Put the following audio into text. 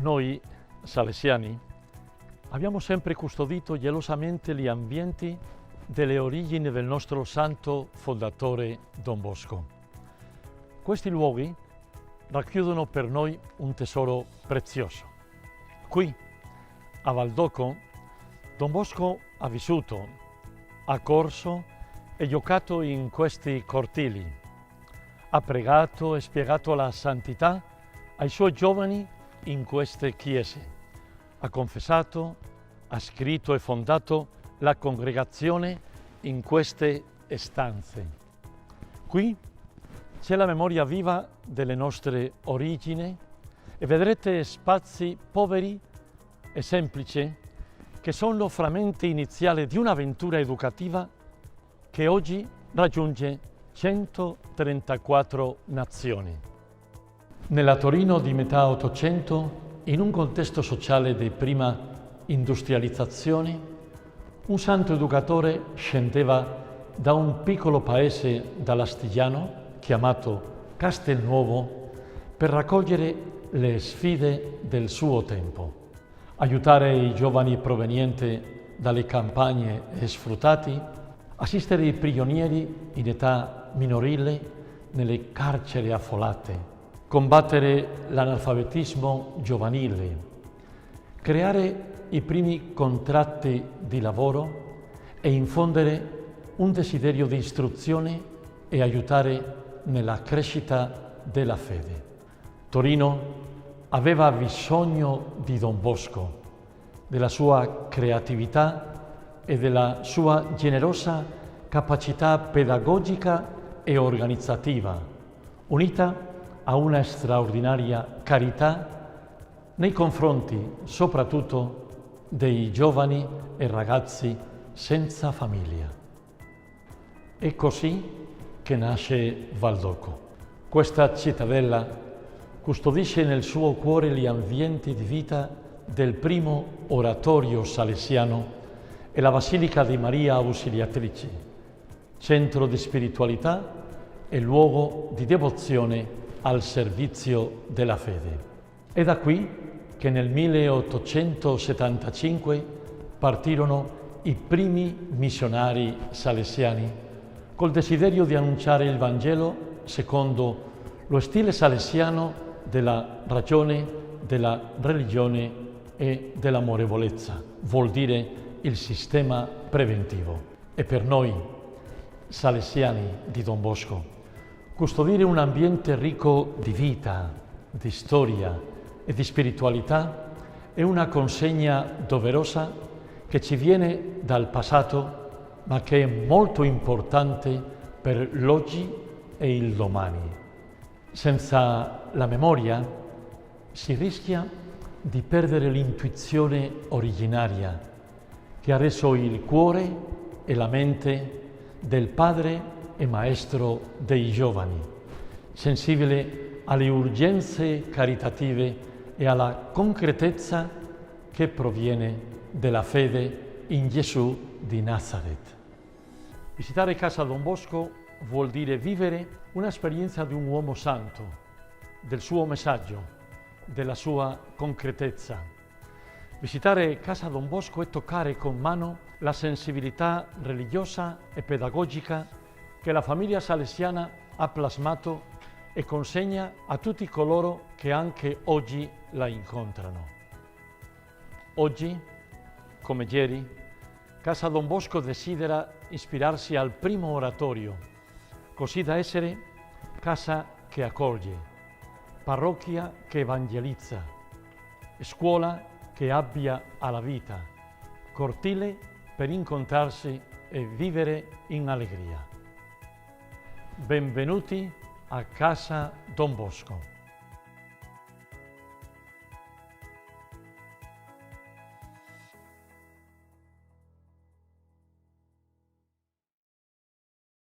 Noi, salesiani, abbiamo sempre custodito gelosamente gli ambienti delle origini del nostro santo fondatore Don Bosco. Questi luoghi racchiudono per noi un tesoro prezioso. Qui, a Valdocco, Don Bosco ha vissuto, ha corso e giocato in questi cortili, ha pregato e spiegato la santità ai suoi giovani in queste chiese, ha confessato, ha scritto e fondato la congregazione in queste stanze. Qui c'è la memoria viva delle nostre origini e vedrete spazi poveri e semplici che sono frammenti iniziali di un'avventura educativa che oggi raggiunge 134 nazioni. Nella Torino di metà Ottocento, in un contesto sociale di prima industrializzazione, un santo educatore scendeva da un piccolo paese dall'Astigiano, chiamato Castelnuovo, per raccogliere le sfide del suo tempo, aiutare i giovani provenienti dalle campagne sfruttati, assistere i prigionieri in età minorile nelle carceri affollate, combattere l'analfabetismo giovanile, creare i primi contratti di lavoro e infondere un desiderio di istruzione e aiutare nella crescita della fede. Torino aveva bisogno di Don Bosco, della sua creatività e della sua generosa capacità pedagogica e organizzativa, unita a una straordinaria carità nei confronti soprattutto dei giovani e ragazzi senza famiglia. È così che nasce Valdocco. Questa cittadella custodisce nel suo cuore gli ambienti di vita del primo oratorio salesiano e la Basilica di Maria Ausiliatrice, centro di spiritualità e luogo di devozione al servizio della fede. È da qui che nel 1875 partirono i primi missionari salesiani col desiderio di annunciare il Vangelo secondo lo stile salesiano della ragione, della religione e dell'amorevolezza, vuol dire il sistema preventivo. E per noi, salesiani di Don Bosco, custodire un ambiente ricco di vita, di storia e di spiritualità è una consegna doverosa che ci viene dal passato, ma che è molto importante per l'oggi e il domani. Senza la memoria si rischia di perdere l'intuizione originaria che ha reso il cuore e la mente del padre e maestro dei giovani, sensibile alle urgenze caritative e alla concretezza che proviene dalla fede in Gesù di Nazareth. Visitare Casa Don Bosco vuol dire vivere un'esperienza di un uomo santo, del suo messaggio, della sua concretezza. Visitare Casa Don Bosco è toccare con mano la sensibilità religiosa e pedagogica che la famiglia salesiana ha plasmato e consegna a tutti coloro che anche oggi la incontrano. Oggi, come ieri, Casa Don Bosco desidera ispirarsi al primo oratorio, così da essere casa che accoglie, parrocchia che evangelizza, scuola che abbia alla vita, cortile per incontrarsi e vivere in allegria. Benvenuti a Casa Don Bosco.